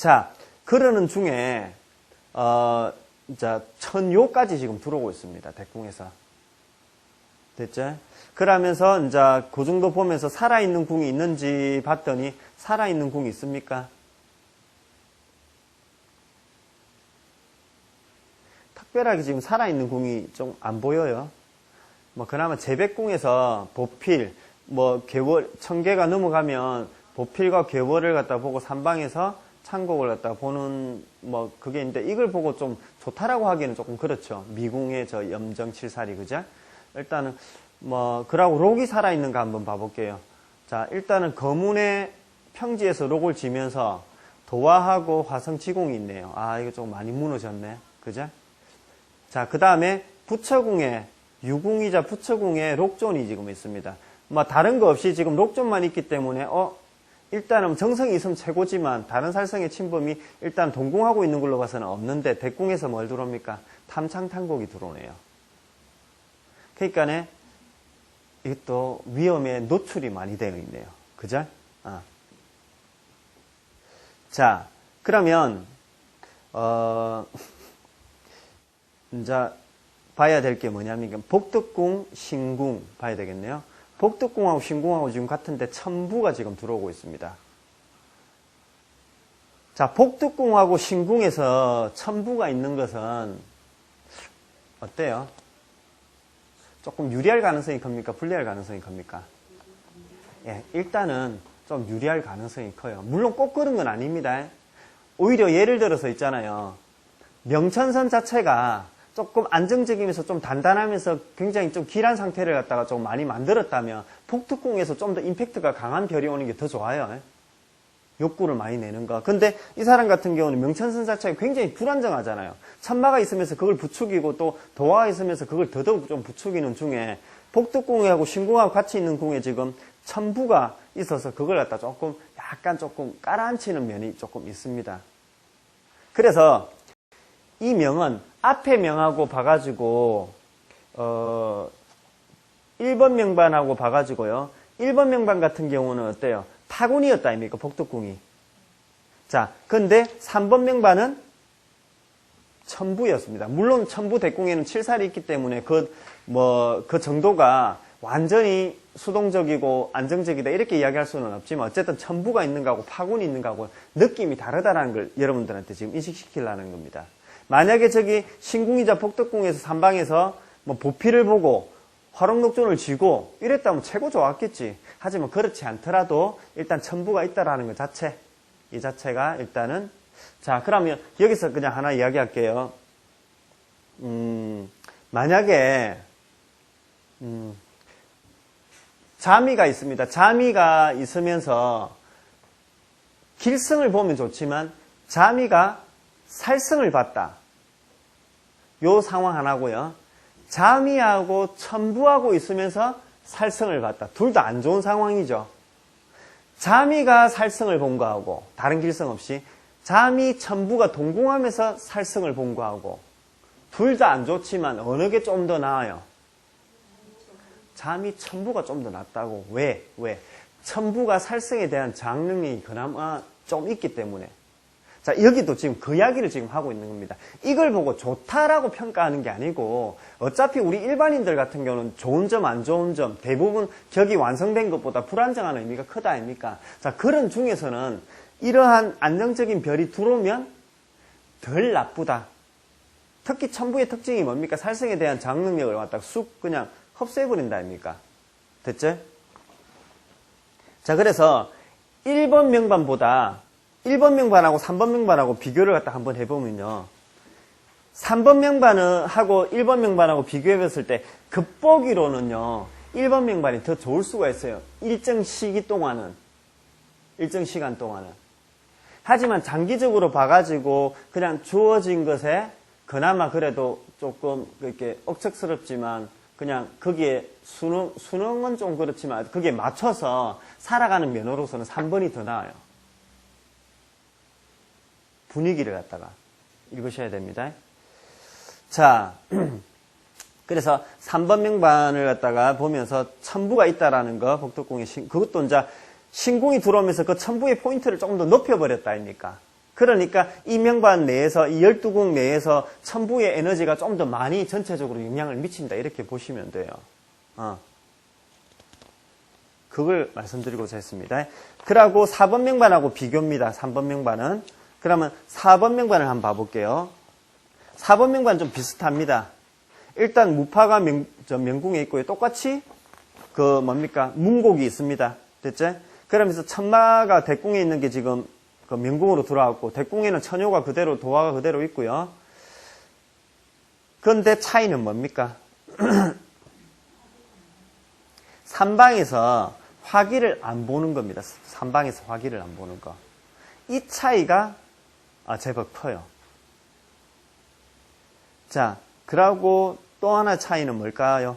자, 그러는 중에, 자, 천요까지 지금 들어오고 있습니다. 대궁에서. 됐죠? 그러면서, 이제, 그 정도 보면서 살아있는 궁이 있는지 봤더니, 살아있는 궁이 있습니까? 특별하게 지금 살아있는 궁이 좀 안 보여요. 뭐, 그나마 제백궁에서 보필, 뭐, 개월, 1000개가 넘어가면 보필과 개월을 갖다 보고 삼방에서 창곡을 갖다 보는, 뭐, 그게 있는데, 이걸 보고 좀 좋다라고 하기에는 조금 그렇죠. 미궁의 저 염정칠살이, 그죠? 일단은, 뭐, 그러고 록이 살아있는가 한번 봐볼게요. 자, 일단은 거문의 평지에서 록을 지면서 도화하고 화성지공이 있네요. 아, 이거 좀 많이 무너졌네. 그죠? 자, 그 다음에 부처궁에, 유궁이자 부처궁에 록존이 지금 있습니다. 뭐, 다른 거 없이 지금 록존만 있기 때문에, 일단은 정성이 있으면 최고지만, 다른 살성의 침범이 일단 동궁하고 있는 걸로 봐서는 없는데, 대궁에서 뭘 들어옵니까? 탐창탄곡이 들어오네요. 그러니까네, 이것도 위험에 노출이 많이 되어 있네요. 그죠? 자, 그러면, 이제, 봐야 될 게 뭐냐면, 복덕궁, 신궁 봐야 되겠네요. 복덕궁하고 신궁하고 지금 같은데 천부가 지금 들어오고 있습니다. 자, 복덕궁하고 신궁에서 천부가 있는 것은, 어때요? 조금 유리할 가능성이 큽니까? 불리할 가능성이 큽니까? 예, 일단은 좀 유리할 가능성이 커요. 물론 꼭 그런 건 아닙니다. 오히려 예를 들어서 있잖아요. 명천선 자체가 조금 안정적이면서 좀 단단하면서 굉장히 좀 길한 상태를 갖다가 좀 많이 만들었다면 복덕궁에서 좀 더 임팩트가 강한 별이 오는 게 더 좋아요. 욕구를 많이 내는 거. 근데 이 사람 같은 경우는 명천선 자체가 굉장히 불안정하잖아요. 천마가 있으면서 그걸 부추기고 또 도화가 있으면서 그걸 더더욱 좀 부추기는 중에 복덕궁하고 신궁하고 같이 있는 궁에 지금 천부가 있어서 그걸 갖다 조금 약간 조금 깔아앉히는 면이 조금 있습니다. 그래서 이 명은 앞에 명하고 봐가지고 1번 명반하고 봐가지고요. 1번 명반 같은 경우는 어때요? 타군이었다 아닙니까? 복덕궁이. 자, 근데 3번 명반은 천부였습니다. 물론 천부 대궁에는 칠살이 있기 때문에 그 정도가 완전히 수동적이고 안정적이다 이렇게 이야기할 수는 없지만 어쨌든 천부가 있는 거하고 파군이 있는 거하고 느낌이 다르다는 걸 여러분들한테 지금 인식시키려는 겁니다. 만약에 저기 신궁이자 복덕궁에서 삼방에서 뭐 보필을 보고 화록록존을 쥐고 이랬다면 최고 좋았겠지. 하지만 그렇지 않더라도 일단 천부가 있다라는 것 자체, 이 자체가 일단은 자, 그러면 여기서 그냥 하나 이야기할게요. 만약에 자미가 있습니다. 자미가 있으면서 길성을 보면 좋지만 자미가 살성을 봤다. 요 상황 하나고요. 자미하고 천부하고 있으면서 살성을 봤다. 둘 다 안 좋은 상황이죠. 자미가 살성을 본 거하고 다른 길성 없이 자미, 천부가 동궁하면서 살성을 본 거하고 둘 다 안 좋지만 어느 게 좀 더 나아요? 자미, 천부가 좀 더 낫다고. 왜? 천부가 살성에 대한 장능력이 그나마 좀 있기 때문에. 자, 여기도 지금 그 이야기를 지금 하고 있는 겁니다. 이걸 보고 좋다라고 평가하는 게 아니고 어차피 우리 일반인들 같은 경우는 좋은 점, 안 좋은 점 대부분 격이 완성된 것보다 불안정한 의미가 크다 아닙니까? 자, 그런 중에서는 이러한 안정적인 별이 들어오면 덜 나쁘다. 특히 천부의 특징이 뭡니까? 살성에 대한 장능력을 갖다가 쑥 그냥 흡수해버린다 아닙니까? 됐죠? 자, 그래서 1번 명반보다 1번 명반하고 3번 명반하고 비교를 갖다 한번 해보면요. 3번 명반하고 1번 명반하고 비교해봤을 때 겉보기로는요. 1번 명반이 더 좋을 수가 있어요. 일정 시기 동안은. 일정 시간 동안은. 하지만 장기적으로 봐가지고 그냥 주어진 것에 그나마 그래도 조금 이렇게 억척스럽지만 그냥 거기에 수능은 좀 그렇지만 거기에 맞춰서 살아가는 면으로서는 3번이 더 나아요. 분위기를 갖다가 읽으셔야 됩니다. 자, 그래서 3번 명반을 갖다가 보면서 천부가 있다라는 거, 복덕궁에 그것도 이제 신궁이 들어오면서 그 천부의 포인트를 조금 더 높여버렸다 아닙니까? 그러니까 이 명반 내에서, 이 12궁 내에서 천부의 에너지가 좀 더 많이 전체적으로 영향을 미친다. 이렇게 보시면 돼요. 그걸 말씀드리고자 했습니다. 그러고 4번 명반하고 비교입니다. 3번 명반은. 그러면 4번 명반을 한번 봐볼게요. 4번 명반은 좀 비슷합니다. 일단 무파가 명궁에 있고요. 똑같이 문곡이 있습니다. 됐죠? 그러면서 천마가 대궁에 있는 게 지금 그 명궁으로 들어왔고, 대궁에는 천효가 그대로, 도화가 그대로 있고요. 그런데 차이는 뭡니까? 3방에서 화기를 안 보는 겁니다. 3방에서 화기를 안 보는 거. 이 차이가 제법 커요. 자, 그러고 또 하나 차이는 뭘까요?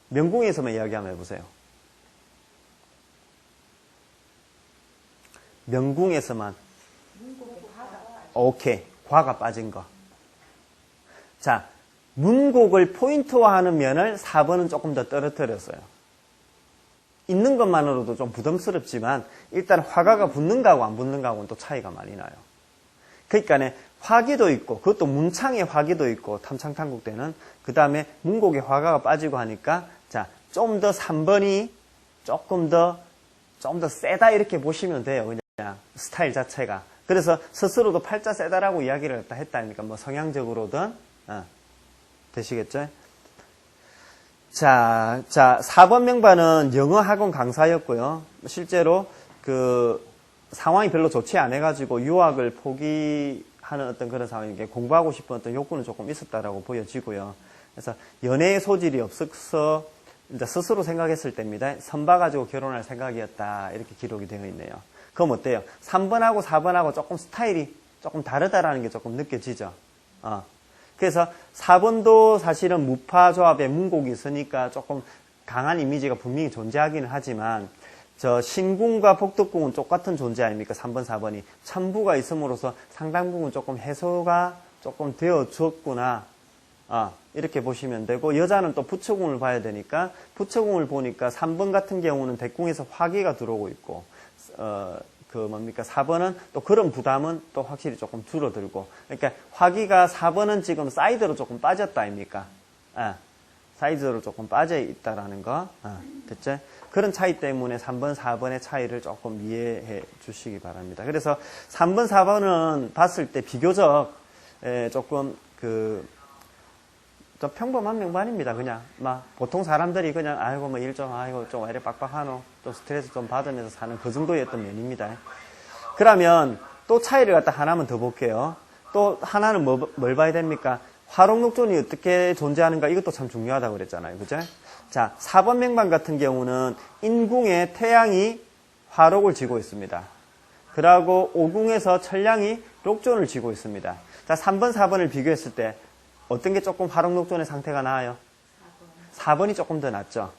명궁에서만 이야기 한번 해보세요. 명궁에서만. 오케이. 과가 빠진 거. 자, 문곡을 포인트화하는 면을 4번은 조금 더 떨어뜨렸어요. 있는 것만으로도 좀 부담스럽지만 일단 화가가 붙는 거하고 안 붙는 거하고는 또 차이가 많이 나요. 그러니까 화기도 있고, 그것도 문창의 화기도 있고, 탐창탄국 때는 그 다음에 문곡의 화가가 빠지고 하니까 자, 좀 더 3번이 조금 더 세다 이렇게 보시면 돼요. 그냥 스타일 자체가. 그래서 스스로도 팔자 세다라고 이야기를 했다 아닙니까? 뭐 성향적으로든 되시겠죠? 자, 4번 명반은 영어 학원 강사였고요. 실제로 상황이 별로 좋지 않아가지고 유학을 포기하는 어떤 그런 상황이니까 공부하고 싶은 어떤 욕구는 조금 있었다라고 보여지고요. 그래서 연애의 소질이 없어서 이제 스스로 생각했을 때입니다. 선봐가지고 결혼할 생각이었다. 이렇게 기록이 되어 있네요. 그럼 어때요? 3번하고 4번하고 조금 스타일이 조금 다르다라는 게 조금 느껴지죠. 그래서 4번도 사실은 무파 조합에 문곡이 있으니까 조금 강한 이미지가 분명히 존재하기는 하지만 신궁과 복덕궁은 똑같은 존재 아닙니까? 3번, 4번이. 천부가 있음으로써 상당부분 조금 해소가 조금 되어 주었구나. 이렇게 보시면 되고, 여자는 또 부처궁을 봐야 되니까, 부처궁을 보니까 3번 같은 경우는 대궁에서 화기가 들어오고 있고, 4번은 또 그런 부담은 또 확실히 조금 줄어들고, 그러니까 화기가 4번은 지금 사이드로 조금 빠졌다 아닙니까? 사이드로 조금 빠져 있다라는 거. 됐죠? 그런 차이 때문에 3번, 4번의 차이를 조금 이해해 주시기 바랍니다. 그래서 3번, 4번은 봤을 때 비교적 조금 좀 평범한 명반입니다. 그냥 보통 사람들이 그냥 일 좀 좀 이래 빡빡하노, 좀 스트레스 좀 받으면서 사는 그 정도였던 면입니다. 그러면 또 차이를 갖다 하나만 더 볼게요. 또 하나는 뭘 봐야 됩니까? 화록록존이 어떻게 존재하는가, 이것도 참 중요하다고 그랬잖아요. 그죠? 자, 4번 명반 같은 경우는 인궁에 태양이 화록을 쥐고 있습니다. 그러고 5궁에서 천량이 록존을 쥐고 있습니다. 자, 3번, 4번을 비교했을 때 어떤 게 조금 화록록존의 상태가 나아요? 4번이 조금 더 낫죠.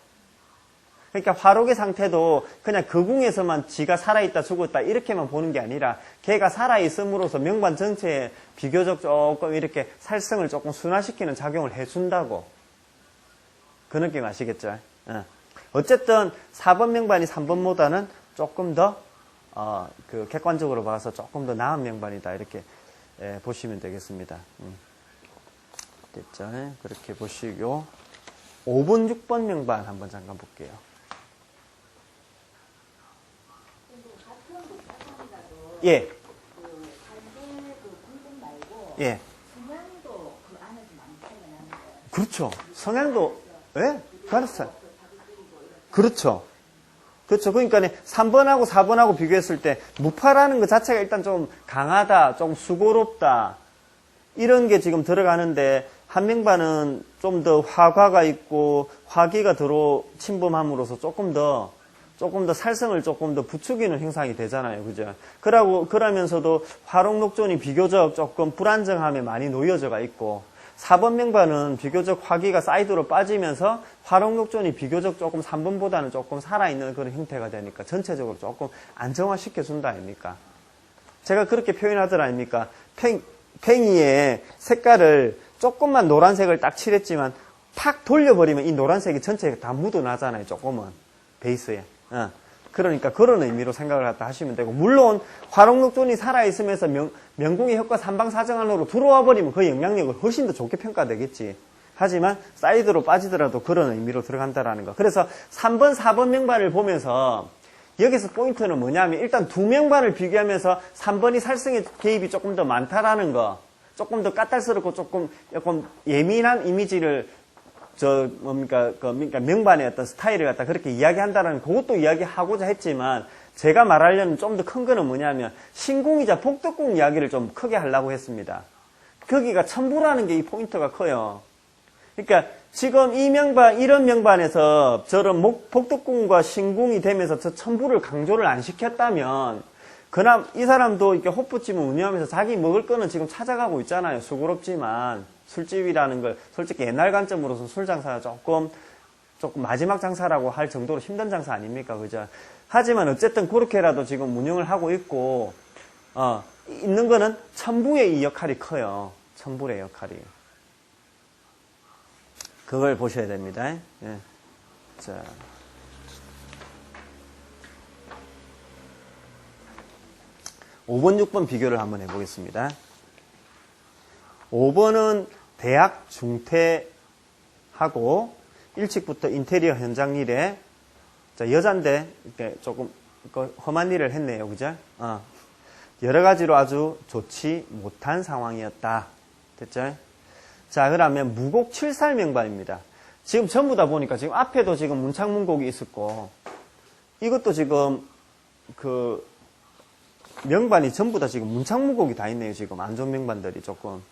그러니까 화록의 상태도 그냥 그 궁에서만 지가 살아있다 죽었다 이렇게만 보는 게 아니라 걔가 살아있음으로써 명반 전체에 비교적 조금 이렇게 살성을 조금 순화시키는 작용을 해준다고. 그 느낌 아시겠죠? 어쨌든 4번 명반이 3번보다는 조금 더 객관적으로 봐서 조금 더 나은 명반이다 이렇게 보시면 되겠습니다. 됐죠? 그렇게 보시고 5번, 6번 명반 한번 잠깐 볼게요. 예. 예. 그렇죠. 성향도, 예? 가르쳐. 그렇죠. 그렇죠. 그러니까 3번하고 4번하고 비교했을 때 무파라는 것 자체가 일단 좀 강하다, 좀 수고롭다 이런 게 지금 들어가는데 한 명반은 좀 더 화과가 있고 화기가 침범함으로써 조금 더 살성을 조금 더 부추기는 형상이 되잖아요. 그죠? 그러면서도 화록록존이 비교적 조금 불안정함에 많이 놓여져가 있고 4번 명반은 비교적 화기가 사이드로 빠지면서 화록록존이 비교적 조금 3번보다는 조금 살아있는 그런 형태가 되니까 전체적으로 조금 안정화시켜준다 아닙니까? 제가 그렇게 표현하더라 아닙니까? 팽이의 색깔을 조금만 노란색을 딱 칠했지만 팍 돌려버리면 이 노란색이 전체에 다 묻어나잖아요. 조금은 베이스에. 그러니까 그런 의미로 생각을 갖다 하시면 되고, 물론 화록록존이 살아있으면서 명궁의 혁과 삼방사정 안으로 들어와 버리면 그 영향력을 훨씬 더 좋게 평가되겠지. 하지만 사이드로 빠지더라도 그런 의미로 들어간다라는 거. 그래서 3번, 4번 명반을 보면서 여기서 포인트는 뭐냐면, 일단 두 명반을 비교하면서 3번이 살생의 개입이 조금 더 많다라는 거, 조금 더 까탈스럽고 조금 약간 예민한 이미지를 그러니까 명반의 어떤 스타일을 갖다 그렇게 이야기한다라는 그것도 이야기하고자 했지만, 제가 말하려는 좀 더 큰 거는 뭐냐면 신궁이자 복덕궁 이야기를 좀 크게 하려고 했습니다. 거기가 첨부라는 게 이 포인트가 커요. 그러니까 지금 이 명반, 이런 명반에서 저런 복덕궁과 신궁이 되면서 저 첨부를 강조를 안 시켰다면, 그나마 이 사람도 이렇게 호프집을 운영하면서 자기 먹을 거는 지금 찾아가고 있잖아요. 수고롭지만 술집이라는 걸 솔직히 옛날 관점으로서 술 장사가 조금 마지막 장사라고 할 정도로 힘든 장사 아닙니까? 그죠? 하지만 어쨌든 그렇게라도 지금 운영을 하고 있고, 있는 거는 첨부의 이 역할이 커요. 첨부의 역할이. 그걸 보셔야 됩니다. 예. 자. 5번, 6번 비교를 한번 해보겠습니다. 5번은 대학 중퇴하고 일찍부터 인테리어 현장 일에, 자, 여잔데 이렇게 조금 험한 일을 했네요. 그죠? 여러 가지로 아주 좋지 못한 상황이었다. 됐죠? 자, 그러면 무곡 7살 명반입니다. 지금 전부 다 보니까 지금 앞에도 지금 문창문곡이 있었고, 이것도 지금 명반이 전부 다 지금 문창문곡이 다 있네요. 지금 안 좋은 명반들이 조금.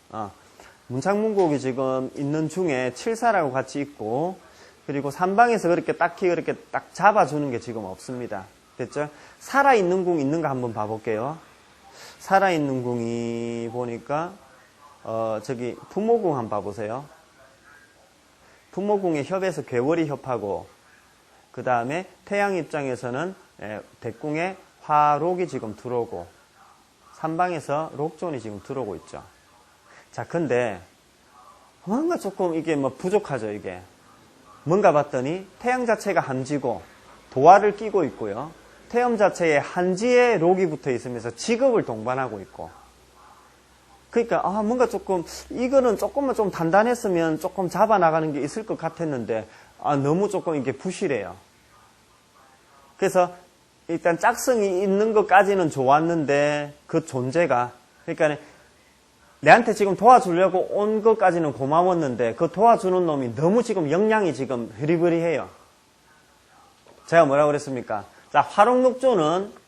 문창문곡이 지금 있는 중에 7사라고 같이 있고, 그리고 3방에서 그렇게 딱히 그렇게 딱 잡아주는 게 지금 없습니다. 됐죠? 살아있는 궁 있는가 한번 봐볼게요. 살아있는 궁이 보니까, 저기, 부모궁 한번 봐보세요. 부모궁의 협에서 괴월이 협하고, 그 다음에 태양 입장에서는 대궁에 화록이 지금 들어오고, 3방에서 록존이 지금 들어오고 있죠. 자, 근데 뭔가 조금 이게 뭐 부족하죠, 이게. 뭔가 봤더니 태양 자체가 한지고 도화를 끼고 있고요. 태양 자체에 한지에 록이 붙어 있으면서 직업을 동반하고 있고. 그러니까 뭔가 조금 이거는 조금만 좀 단단했으면 조금 잡아나가는 게 있을 것 같았는데 너무 조금 이게 부실해요. 그래서 일단 짝성이 있는 것까지는 좋았는데 그 존재가, 그러니까 내한테 지금 도와주려고 온 것까지는 고마웠는데 그 도와주는 놈이 너무 지금 역량이 지금 흐리흐리해요. 제가 뭐라고 그랬습니까? 자, 화록록조는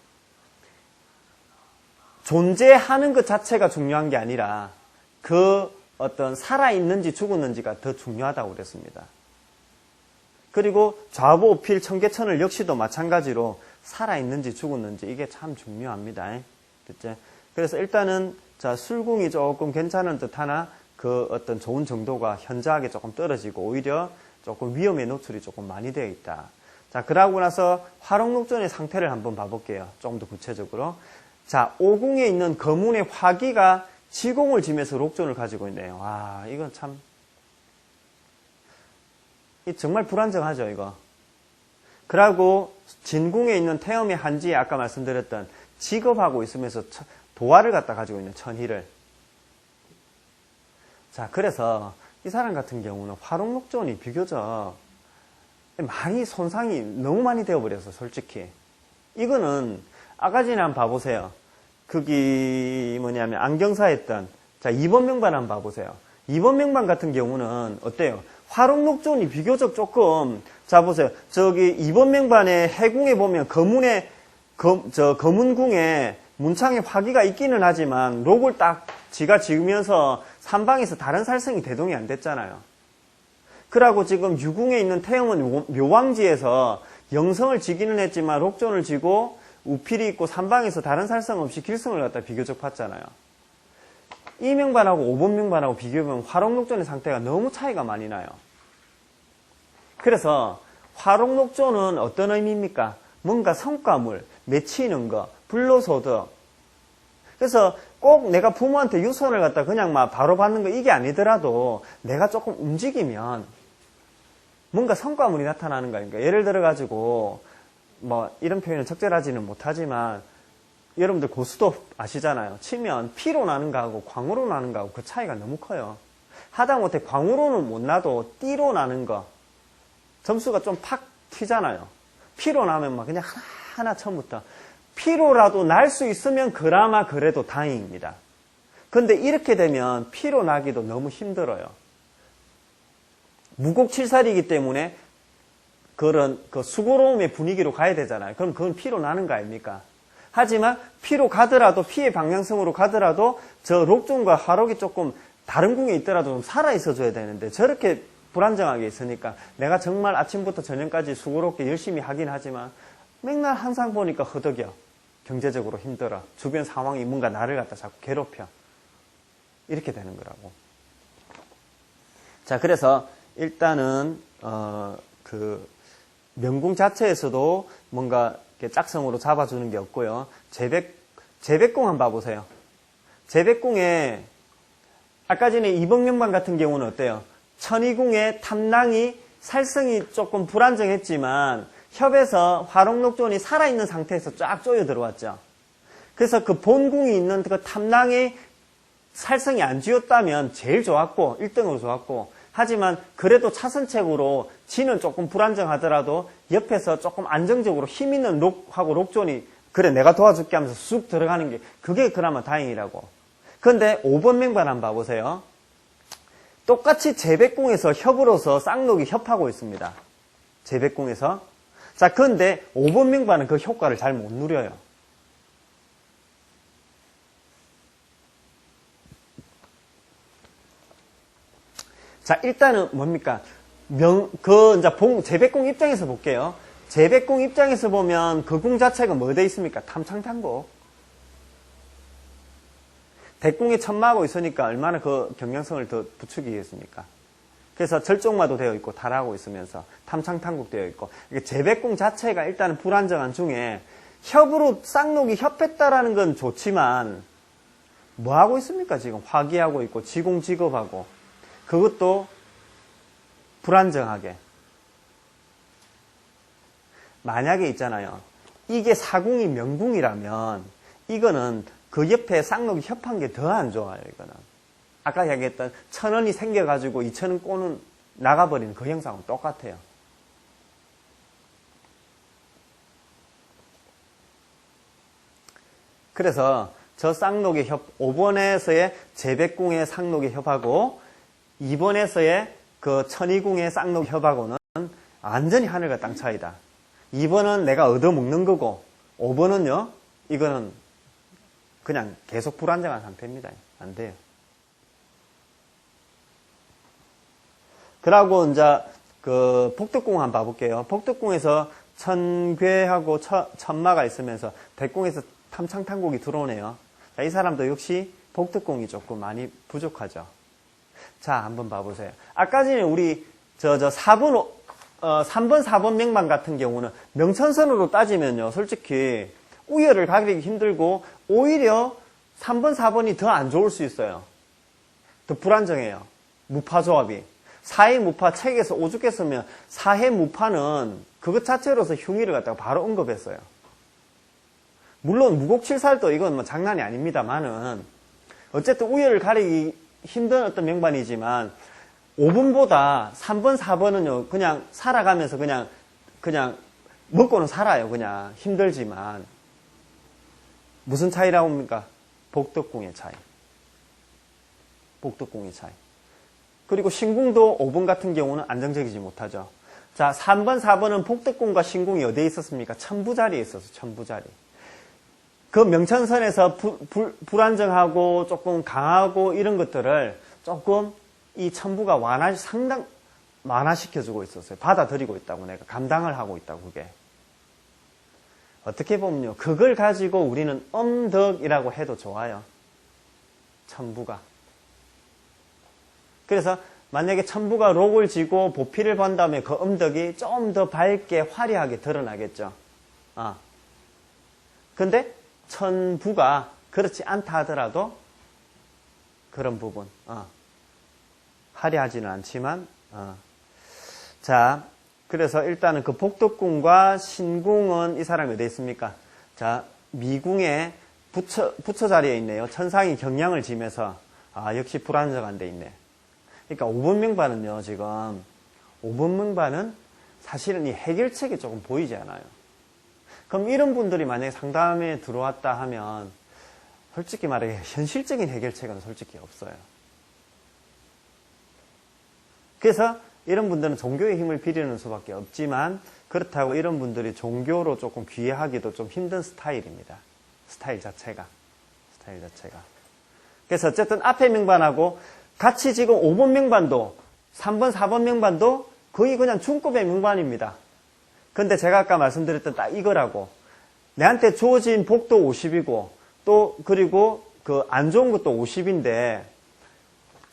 존재하는 것 자체가 중요한 게 아니라 그 어떤 살아있는지 죽었는지가 더 중요하다고 그랬습니다. 그리고 좌보필 청계천을 역시도 마찬가지로 살아있는지 죽었는지 이게 참 중요합니다. 됐죠? 그래서 일단은 자, 술궁이 조금 괜찮은 듯 하나 그 어떤 좋은 정도가 현저하게 조금 떨어지고 오히려 조금 위험의 노출이 조금 많이 되어 있다. 자, 그러고 나서 화록록존의 상태를 한번 봐볼게요. 조금 더 구체적으로. 자, 오궁에 있는 거문의 화기가 지공을 지면서 록존을 가지고 있네요. 와, 이건 참 정말 불안정하죠, 이거. 그러고 진궁에 있는 태음의 한지에 아까 말씀드렸던 직업하고 있으면서 도화를 갖다 가지고 있는 천희를. 자, 그래서 이 사람 같은 경우는 화록록존이 비교적 많이 손상이 너무 많이 되어버려서 솔직히. 이거는 아까 전에 한번 봐보세요. 거기 뭐냐면 안경사했던 자 2번 명반 한번 봐보세요. 2번 명반 같은 경우는 어때요? 화록록존이 비교적 조금 자 보세요. 저기 2번 명반의 해궁에 보면 거문궁에 문창에 화기가 있기는 하지만 록을 딱 지가 지으면서 3방에서 다른 살성이 대동이 안 됐잖아요. 그러고 지금 유궁에 있는 태음은 묘왕지에서 영성을 지기는 했지만 록존을 지고 우필이 있고 3방에서 다른 살성 없이 길성을 갖다 비교적 봤잖아요. 이 명반하고 5번 명반하고 비교해보면 화록록존의 상태가 너무 차이가 많이 나요. 그래서 화록록존은 어떤 의미입니까? 뭔가 성과물, 맺히는 거, 불로소득. 그래서 꼭 내가 부모한테 유선을 갖다 그냥 막 바로 받는 거 이게 아니더라도 내가 조금 움직이면 뭔가 성과물이 나타나는 거 아닙니까? 예를 들어가지고 뭐 이런 표현은 적절하지는 못하지만 여러분들 고수도 아시잖아요. 치면 피로 나는 거하고 광으로 나는 거하고 그 차이가 너무 커요. 하다못해 광으로는 못 나도 띠로 나는 거 점수가 좀 팍 튀잖아요. 피로 나면 막 그냥 하나하나 처음부터 피로라도 날 수 있으면 그나마 그래도 다행입니다. 근데 이렇게 되면 피로 나기도 너무 힘들어요. 무곡칠살이기 때문에 그런 그 수고로움의 분위기로 가야 되잖아요. 그럼 그건 피로 나는 거 아닙니까? 하지만 피로 가더라도 피의 방향성으로 가더라도 저 록존과 화록이 조금 다른 궁에 있더라도 좀 살아있어 줘야 되는데 저렇게 불안정하게 있으니까 내가 정말 아침부터 저녁까지 수고롭게 열심히 하긴 하지만 맨날 항상 보니까 허덕여. 경제적으로 힘들어. 주변 상황이 뭔가 나를 갖다 자꾸 괴롭혀. 이렇게 되는 거라고. 자, 그래서 일단은 그 명궁 자체에서도 뭔가 이렇게 짝성으로 잡아주는 게 없고요. 제백궁 한번 봐보세요. 제백궁에 아까 전에 이범명방 같은 경우는 어때요? 천이궁의 탐랑이 살성이 조금 불안정했지만 협에서 화록록존이 살아있는 상태에서 쫙 쪼여 들어왔죠. 그래서 그 본궁이 있는 그 탐랑의 살성이 안 쥐었다면 제일 좋았고 1등으로 좋았고 하지만 그래도 차선책으로 지는 조금 불안정하더라도 옆에서 조금 안정적으로 힘 있는 록하고 록존이 그래 내가 도와줄게 하면서 쑥 들어가는 게 그게 그나마 다행이라고. 그런데 5번 맹반 한번 봐보세요. 똑같이 제백궁에서 협으로서 쌍록이 협하고 있습니다. 제백궁에서. 자, 그런데 5번 명반은 그 효과를 잘 못 누려요. 자, 일단은 뭡니까? 이제 제백궁 입장에서 볼게요. 제백궁 입장에서 보면 그 궁 자체가 뭐 돼 있습니까? 탐창탄곡. 대궁에 천마하고 있으니까 얼마나 그 경량성을 더 부추기겠습니까? 그래서 절종마도 되어 있고 달하고 있으면서 탐창탄국 되어 있고 제백궁 자체가 일단은 불안정한 중에 협으로 쌍록이 협했다라는 건 좋지만 뭐 하고 있습니까? 지금 화기하고 있고 지공직업하고 그것도 불안정하게. 만약에 있잖아요. 이게 사궁이 명궁이라면 이거는 그 옆에 쌍록이 협한 게 더 안 좋아요. 이거는. 아까 이야기했던 1,000원이 생겨가지고 2,000원 꼬는 나가버리는 그 형상은 똑같아요. 그래서 저 쌍록의 협, 5번에서의 제백궁의 쌍록의 협하고 2번에서의 그 천이궁의 쌍록 협하고는 완전히 하늘과 땅 차이다. 2번은 내가 얻어먹는 거고 5번은요, 이거는 그냥 계속 불안정한 상태입니다. 안 돼요. 그러고 이제 그 복덕궁 한번 봐볼게요. 복덕궁에서 천괴하고 천마가 있으면서 백궁에서 탐창탄곡이 들어오네요. 자, 이 사람도 역시 복덕궁이 조금 많이 부족하죠. 자, 한번 봐보세요. 아까 전에 우리 3번, 4번 명반 같은 경우는 명천선으로 따지면요, 솔직히 우열을 가리기 힘들고 오히려 3번, 4번이 더 안 좋을 수 있어요. 더 불안정해요. 무파 조합이. 4해 무파 책에서 오죽했으면 4해 무파는 그것 자체로서 흉의를 갖다가 바로 언급했어요. 물론 무곡칠살도 이건 뭐 장난이 아닙니다만은 어쨌든 우열을 가리기 힘든 어떤 명반이지만 5번보다 3번, 4번은요 그냥 살아가면서 그냥 먹고는 살아요. 그냥 힘들지만 무슨 차이라고 합니까? 복덕궁의 차이. 복덕궁의 차이. 그리고 신궁도 5번 같은 경우는 안정적이지 못하죠. 자, 3번, 4번은 복덕궁과 신궁이 어디에 있었습니까? 천부자리에 있었어, 천부자리. 그 명천선에서 불안정하고 조금 강하고 이런 것들을 조금 이 천부가 상당 완화시켜주고 있었어요. 받아들이고 있다고, 내가 감당을 하고 있다고, 그게. 어떻게 보면요, 그걸 가지고 우리는 엄덕이라고 해도 좋아요. 천부가. 그래서 만약에 천부가 록을 지고 보피를 본 다음에 그 엄덕이 좀 더 밝게 화려하게 드러나겠죠. 근데 천부가 그렇지 않다 하더라도 그런 부분 화려하지는 않지만 자, 그래서 일단은 그 복덕궁과 신궁은 이 사람이 어디에 있습니까? 자, 미궁의 부처 자리에 있네요. 천상이 경량을 지면서, 역시 불안정한 데 있네. 그러니까 5번 명반은요, 지금, 5번 명반은 사실은 이 해결책이 조금 보이지 않아요. 그럼 이런 분들이 만약에 상담에 들어왔다 하면, 솔직히 말해, 현실적인 해결책은 솔직히 없어요. 그래서 이런 분들은 종교의 힘을 빌리는 수밖에 없지만, 그렇다고 이런 분들이 종교로 조금 귀해하기도 좀 힘든 스타일입니다. 스타일 자체가. 그래서 어쨌든 앞에 명반하고 같이 지금 5번 명반도 3번, 4번 명반도 거의 그냥 중급의 명반입니다. 근데 제가 아까 말씀드렸던 딱 이거라고 내한테 주어진 복도 50이고 또 그리고 그 안 좋은 것도 50인데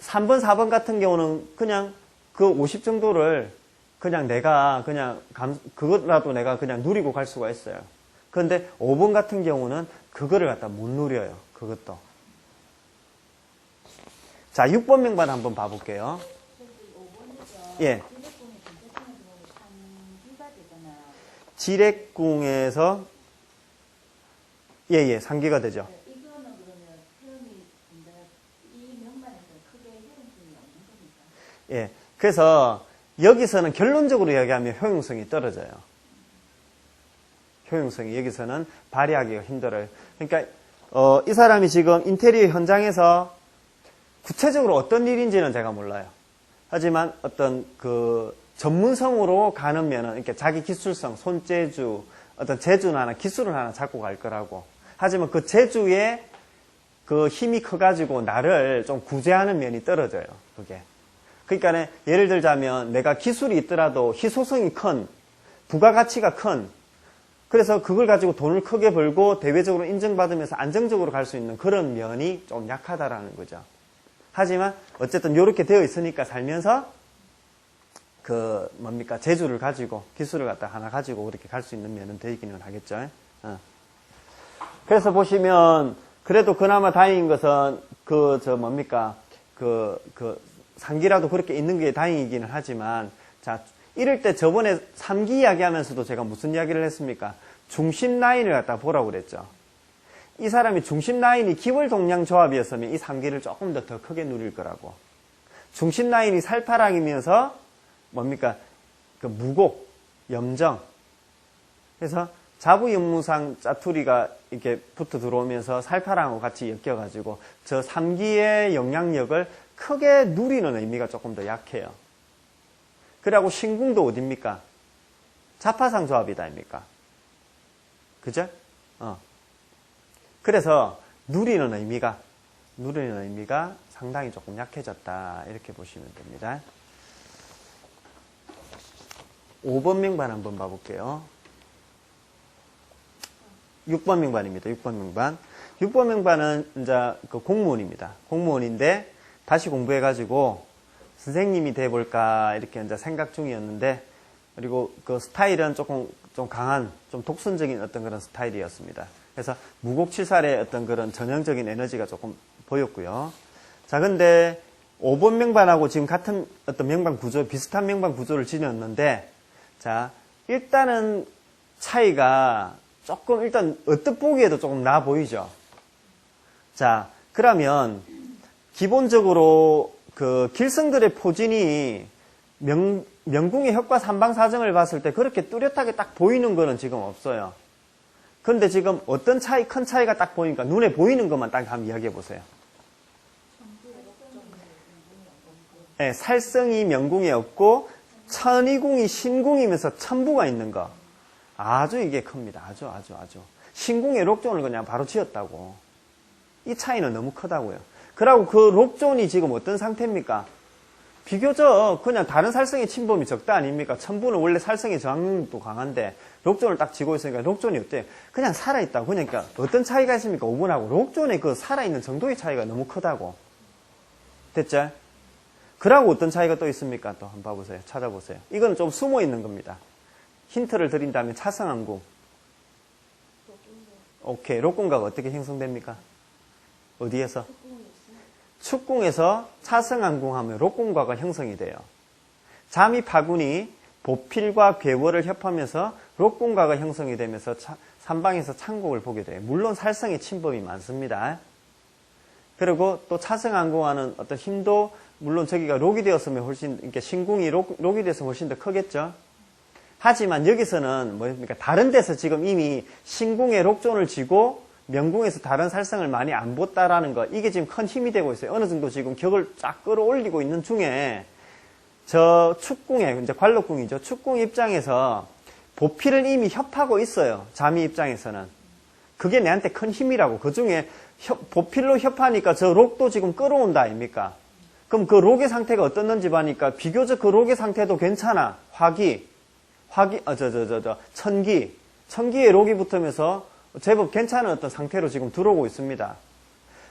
3번, 4번 같은 경우는 그냥 그 50 정도를 그냥 내가 그냥 그거라도 내가 그냥 누리고 갈 수가 있어요. 그런데 5번 같은 경우는 그거를 갖다 못 누려요. 그것도. 자, 6번 명반 한번 봐볼게요. 예. 지렉궁에서 예, 상기가 되죠. 이거는 그러면 표현이 이 명반에서 크게 효용성이 없는 겁니까? 예. 그래서 여기서는 결론적으로 이야기하면 효용성이 떨어져요. 효용성이 여기서는 발휘하기가 힘들어요. 그러니까 이 사람이 지금 인테리어 현장에서 구체적으로 어떤 일인지는 제가 몰라요. 하지만 어떤 그 전문성으로 가는 면은 이렇게 자기 기술성, 손재주, 어떤 재주나 하나, 기술을 하나 잡고 갈 거라고. 하지만 그 재주에 그 힘이 커가지고 나를 좀 구제하는 면이 떨어져요. 그게. 그러니까 예를 들자면 내가 기술이 있더라도 희소성이 큰, 부가가치가 큰, 그래서 그걸 가지고 돈을 크게 벌고 대외적으로 인정받으면서 안정적으로 갈 수 있는 그런 면이 좀 약하다라는 거죠. 하지만 어쨌든 이렇게 되어 있으니까 살면서 그 뭡니까 재주를 가지고 기술을 갖다 하나 가지고 그렇게 갈 수 있는 면은 되기는 하겠죠. 그래서 보시면 그래도 그나마 다행인 것은 그 뭡니까 그 상기라도 그렇게 있는 게 다행이기는 하지만 자 이럴 때 저번에 3기 이야기하면서도 제가 무슨 이야기를 했습니까? 중심 라인을 갖다 보라고 그랬죠. 이 사람이 중심 라인이 기월동량 조합이었으면 이 3기를 조금 더 크게 누릴 거라고. 중심 라인이 살파랑이면서 뭡니까? 그 무곡, 염정. 그래서 자부연무상 짜투리가 이렇게 붙어 들어오면서 살파랑하고 같이 엮여가지고 저 3기의 영향력을 크게 누리는 의미가 조금 더 약해요. 그리고 신궁도 어딥니까? 자파상 조합이다, 아닙니까? 그죠? 그래서 누리는 의미가 상당히 조금 약해졌다. 이렇게 보시면 됩니다. 5번 명반 한번 봐볼게요. 6번 명반입니다. 6번 명반. 6번 명반은 이제 그 공무원입니다. 공무원인데 다시 공부해가지고 선생님이 돼볼까 이렇게 이제 생각 중이었는데 그리고 그 스타일은 조금 좀 강한 좀 독선적인 어떤 그런 스타일이었습니다. 그래서 무곡칠살의 어떤 그런 전형적인 에너지가 조금 보였고요. 자, 근데 5번 명반하고 지금 같은 어떤 명반 구조, 비슷한 명반 구조를 지녔는데, 자, 일단은 차이가 조금 일단 어떻게 보기에도 조금 나 보이죠? 자, 그러면 기본적으로 그 길성들의 포진이 명궁의 혁과 삼방사정을 봤을 때 그렇게 뚜렷하게 딱 보이는 거는 지금 없어요. 그런데 지금 어떤 차이, 큰 차이가 딱 보이니까 눈에 보이는 것만 딱 한번 이야기해 보세요. 네, 살성이 명궁에 없고 천이궁이 신궁이면서 천부가 있는 거. 아주 이게 큽니다. 아주. 신궁에 록존을 그냥 바로 지었다고. 이 차이는 너무 크다고요. 그리고 그 록존이 지금 어떤 상태입니까? 비교적 그냥 다른 살성의 침범이 적다 아닙니까? 천부는 원래 살성의 저항력도 강한데 록존을 딱 쥐고 있으니까 록존이 어때요? 그냥 살아있다고. 그러니까 어떤 차이가 있습니까? 5번하고 록존의 그 살아있는 정도의 차이가 너무 크다고. 됐죠? 그러고 어떤 차이가 또 있습니까? 또 한번 봐보세요. 찾아보세요. 이건 좀 숨어 있는 겁니다. 힌트를 드린다면 차성암궁. 오케이. 록궁가가 어떻게 형성됩니까? 어디에서? 축궁에서 차성암궁 하면 록궁과가 형성이 돼요. 자미 파군이 보필과 괴월을 협하면서 록공과가 형성이 되면서 삼방에서 창곡을 보게 돼요. 물론 살성의 침범이 많습니다. 그리고 또 차승안공하는 어떤 힘도 물론 저기가 록이 되었으면 훨씬, 그러니까 신궁이 록이 돼서 훨씬 더 크겠죠. 하지만 여기서는 뭐입니까? 다른 데서 지금 이미 신궁에 록존을 쥐고 명궁에서 다른 살성을 많이 안 봤다라는 거, 이게 지금 큰 힘이 되고 있어요. 어느 정도 지금 격을 쫙 끌어올리고 있는 중에 저 축궁에, 이제 관록궁이죠. 축궁 입장에서 보필을 이미 협하고 있어요. 자미 입장에서는. 그게 내한테 큰 힘이라고. 그 중에 보필로 협하니까 저 록도 지금 끌어온다 아닙니까? 그럼 그 록의 상태가 어떻는지 봐니까 비교적 그 록의 상태도 괜찮아. 천기에 록이 붙으면서 제법 괜찮은 어떤 상태로 지금 들어오고 있습니다.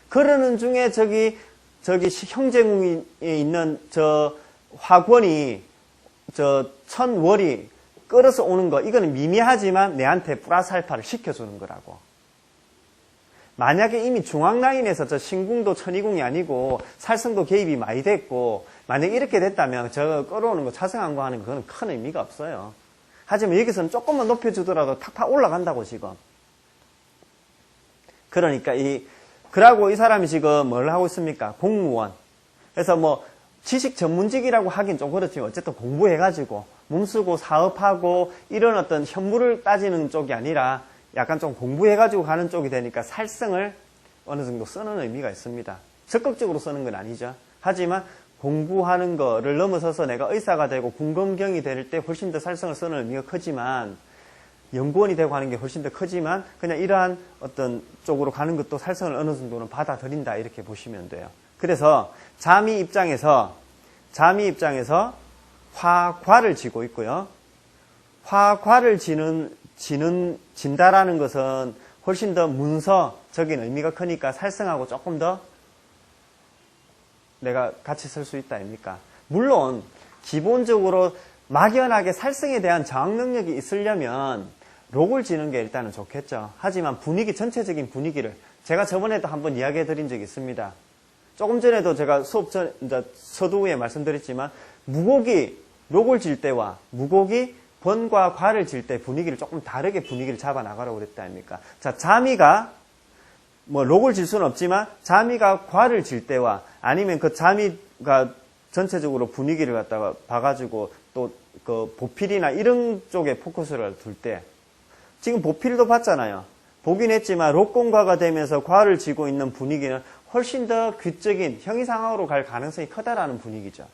그러는 중에 저기 형제궁에 있는 저 화권이 저 천월이 끌어서 오는 거, 이거는 미미하지만 내한테 플러스 알파를 시켜주는 거라고. 만약에 이미 중앙라인에서 저 신궁도 천이궁이 아니고 살성도 개입이 많이 됐고 만약에 이렇게 됐다면 저 끌어오는 거 차승안공 하는 거 그건 큰 의미가 없어요. 하지만 여기서는 조금만 높여주더라도 탁탁 올라간다고 지금. 그러니까 그러고 이 사람이 지금 뭘 하고 있습니까? 공무원. 그래서 뭐 지식 전문직이라고 하긴 좀 그렇지만 어쨌든 공부해가지고 몸쓰고 사업하고 이런 어떤 현물을 따지는 쪽이 아니라 약간 좀 공부해가지고 가는 쪽이 되니까 살성을 어느 정도 쓰는 의미가 있습니다. 적극적으로 쓰는 건 아니죠. 하지만 공부하는 거를 넘어서서 내가 의사가 되고 군검경이 될 때 훨씬 더 살성을 쓰는 의미가 크지만 연구원이 되고 하는 게 훨씬 더 크지만 그냥 이러한 어떤 쪽으로 가는 것도 살성을 어느 정도는 받아들인다 이렇게 보시면 돼요. 그래서 자미 입장에서 화과를 지고 있고요. 화과를 진다라는 것은 훨씬 더 문서적인 의미가 크니까 살성하고 조금 더 내가 같이 쓸 수 있다 아닙니까? 물론 기본적으로 막연하게 살성에 대한 저항 능력이 있으려면 록을 지는 게 일단은 좋겠죠. 하지만 전체적인 분위기를 제가 저번에도 한번 이야기해 드린 적이 있습니다. 조금 전에도 제가 서두에 말씀드렸지만 무곡이 록을 질 때와 무곡이 번과 과를 질 때 분위기를 조금 다르게 분위기를 잡아 나가라고 그랬다 아닙니까? 자, 자미가 뭐 록을 질 수는 없지만 자미가 과를 질 때와 아니면 그 자미가 전체적으로 분위기를 갖다가 봐가지고 또 그 보필이나 이런 쪽에 포커스를 둘 때 지금 보필도 봤잖아요. 보긴 했지만 록공과가 되면서 과를 쥐고 있는 분위기는 훨씬 더 규적인 형이상학으로 갈 가능성이 크다라는 분위기죠.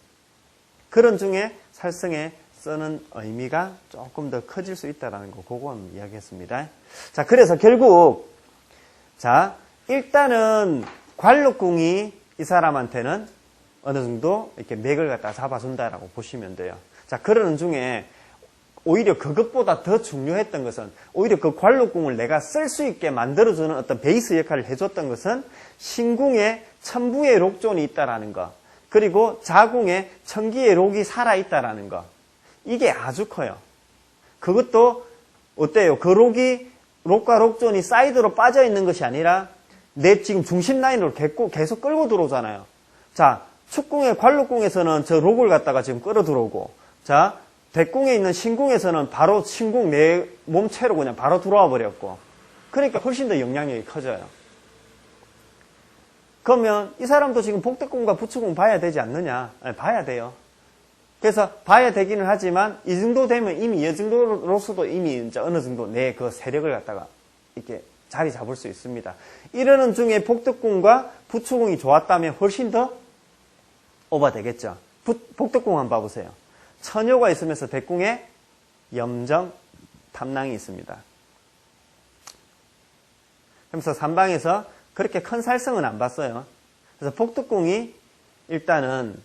그런 중에 살성에 쓰는 의미가 조금 더 커질 수 있다는 거, 그거 한번 이야기했습니다. 자, 그래서 결국, 일단은 관록궁이 이 사람한테는 어느 정도 이렇게 맥을 갖다 잡아준다라고 보시면 돼요. 자, 그러는 중에 오히려 그것보다 더 중요했던 것은 오히려 그 관록궁을 내가 쓸 수 있게 만들어주는 어떤 베이스 역할을 해줬던 것은 신궁에 천부의 록존이 있다라는 거, 그리고 자궁에 천기의 록이 살아있다라는 거, 이게 아주 커요. 그것도 어때요? 그 록과 록존이 사이드로 빠져 있는 것이 아니라 내 지금 중심 라인으로 계속 끌고 들어오잖아요. 자, 축궁의 관록궁에서는 저 록을 갖다가 지금 끌어 들어오고, 자, 대궁에 있는 신궁에서는 바로 신궁 내 몸체로 그냥 바로 들어와 버렸고, 그러니까 훨씬 더 영향력이 커져요. 그러면 이 사람도 지금 복덕궁과 부추궁 봐야 되지 않느냐? 아니, 봐야 돼요. 그래서 봐야 되기는 하지만 이 정도 되면 이미 이 정도로서도 이미 이제 어느 정도 내 그 세력을 갖다가 이렇게 자리 잡을 수 있습니다. 이러는 중에 복덕궁과 부추궁이 좋았다면 훨씬 더 오버되겠죠. 복덕궁 한번 봐보세요. 처녀가 있으면서 대궁에 염정, 탐낭이 있습니다. 그래서 삼방에서 그렇게 큰 살성은 안 봤어요. 그래서 복덕궁이 일단은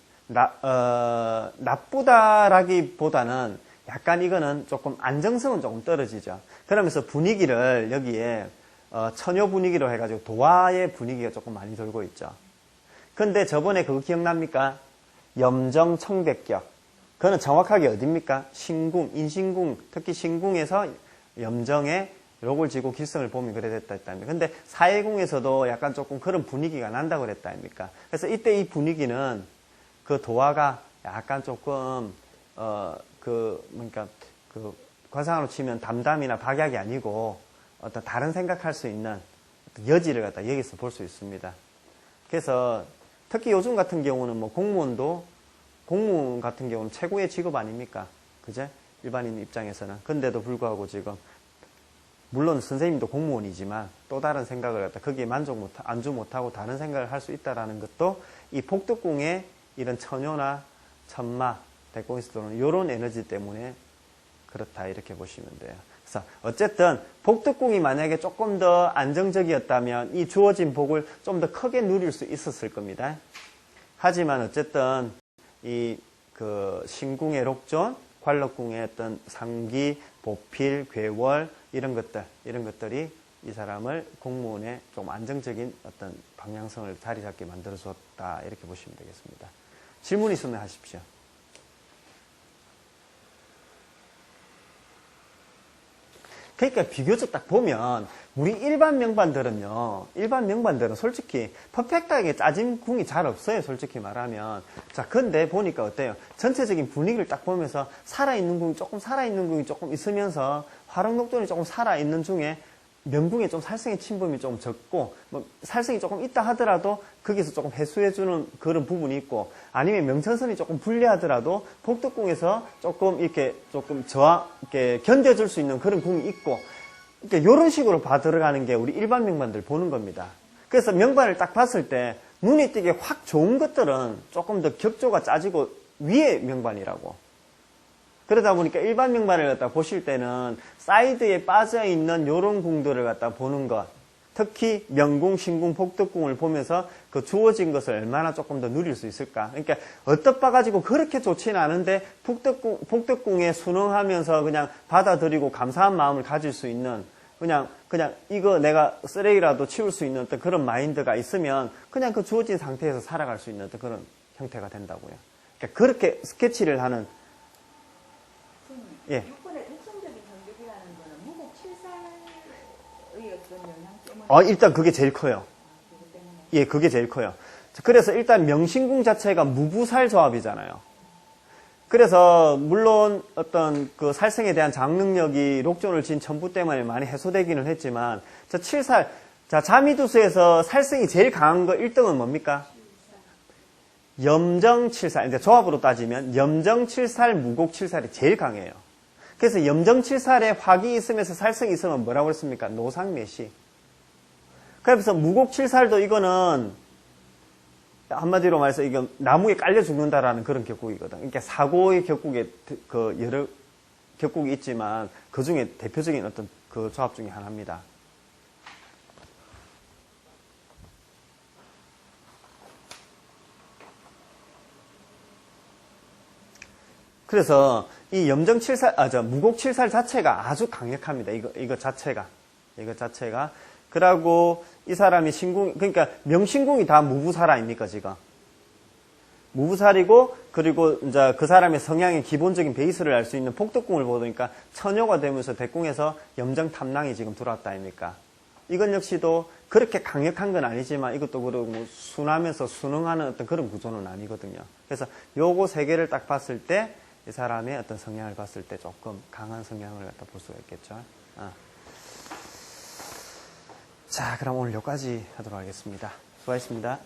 나쁘다라기보다는 약간 이거는 조금 안정성은 조금 떨어지죠. 그러면서 분위기를 여기에 처녀 분위기로 해가지고 도화의 분위기가 조금 많이 돌고 있죠. 근데 저번에 그거 기억납니까? 염정 청백격. 그거는 정확하게 어딥니까? 신궁, 인신궁, 특히 신궁에서 염정에 록을 지고 기성을 보면 그래 됐다 했다니까. 근데 사해궁에서도 약간 조금 그런 분위기가 난다고 그랬다 아닙니까? 그래서 이때 이 분위기는 그 도화가 약간 조금 그러니까 그 관상으로 치면 담담이나 박약이 아니고 어떤 다른 생각할 수 있는 어떤 여지를 갖다 여기서 볼 수 있습니다. 그래서 특히 요즘 같은 경우는 뭐 공무원 같은 경우는 최고의 직업 아닙니까? 그제? 일반인 입장에서는. 근데도 불구하고 지금 물론 선생님도 공무원이지만 또 다른 생각을 갖다 거기에 안주 못하고 다른 생각을 할 수 있다라는 것도 이 복덕궁의 이런 처녀나 천마, 대공에서 들어오는 이런 에너지 때문에 그렇다 이렇게 보시면 돼요. 그래서 어쨌든 복덕궁이 만약에 조금 더 안정적이었다면 이 주어진 복을 좀 더 크게 누릴 수 있었을 겁니다. 하지만 어쨌든 이 그 신궁의 록존, 관록궁의 어떤 상기, 보필, 괴월 이런 것들이 이 사람을 공무원의 좀 안정적인 어떤 방향성을 자리 잡게 만들어 줬다 이렇게 보시면 되겠습니다. 질문 있으면 하십시오. 그러니까 비교적 딱 보면 우리 일반 명반들은 솔직히 퍼펙트하게 짜진 궁이 잘 없어요. 솔직히 말하면. 자, 근데 보니까 어때요? 전체적인 분위기를 딱 보면서 살아있는 궁이 조금 있으면서 화룡록존이 조금 살아있는 중에 명궁에 좀 살생의 침범이 좀 적고, 뭐 살생이 조금 있다 하더라도 거기서 조금 해소해주는 그런 부분이 있고, 아니면 명천선이 조금 불리하더라도 복덕궁에서 조금 이렇게 견뎌줄 수 있는 그런 궁이 있고, 그러니까 이런 식으로 들어가는 게 우리 일반 명반들 보는 겁니다. 그래서 명반을 딱 봤을 때 눈에 띄게 확 좋은 것들은 조금 더 격조가 짜지고 위의 명반이라고. 그러다 보니까 일반 명반을 갖다 보실 때는 사이드에 빠져있는 요런 궁들을 갖다 보는 것, 특히 명궁, 신궁, 복덕궁을 보면서 그 주어진 것을 얼마나 조금 더 누릴 수 있을까. 그러니까 어떻봐가지고 그렇게 좋지는 않은데 복덕궁에 순응하면서 그냥 받아들이고 감사한 마음을 가질 수 있는 그냥 이거 내가 쓰레기라도 치울 수 있는 어떤 그런 마인드가 있으면 그냥 그 주어진 상태에서 살아갈 수 있는 어떤 그런 형태가 된다고요. 그러니까 그렇게 스케치를 하는 예. 6번의 육성적인 성격이라는 거는 무곡칠살의 어떤 영향 때문에 일단 그게 제일 커요. 그것 때문에 예, 그게 제일 커요. 그래서 일단 명신궁 자체가 무부살 조합이잖아요. 그래서 물론 어떤 그 살생에 대한 장능력이 록존을 진 천부 때문에 많이 해소되기는 했지만 자미두수에서 살생이 제일 강한 거 1등은 뭡니까? 염정칠살. 이제 조합으로 따지면 염정칠살, 무곡칠살이 제일 강해요. 그래서 염정칠살에 화기 있으면서 살성이 있으면 뭐라고 그랬습니까? 노상매시. 그래서 무곡칠살도 이거는 한마디로 말해서 이건 나무에 깔려 죽는다라는 그런 격국이거든. 그러니까 사고의 격국에 그 여러 격국이 있지만 그 중에 대표적인 어떤 그 조합 중에 하나입니다. 그래서 이 무곡칠살 자체가 아주 강력합니다. 이거 자체가. 그러고 이 사람이 그러니까 명신궁이 다 무부살 아닙니까, 지금? 무부살이고, 그리고 이제 그 사람의 성향의 기본적인 베이스를 알 수 있는 복덕궁을 보니까 처녀가 되면서 대궁에서 염정탐랑이 지금 들어왔다 아닙니까? 이건 역시도 그렇게 강력한 건 아니지만 이것도 그러고 순하면서 순응하는 어떤 그런 구조는 아니거든요. 그래서 요거 세 개를 딱 봤을 때 이 사람의 어떤 성향을 봤을 때 조금 강한 성향을 갖다 볼 수가 있겠죠. 자, 그럼 오늘 여기까지 하도록 하겠습니다. 수고하셨습니다.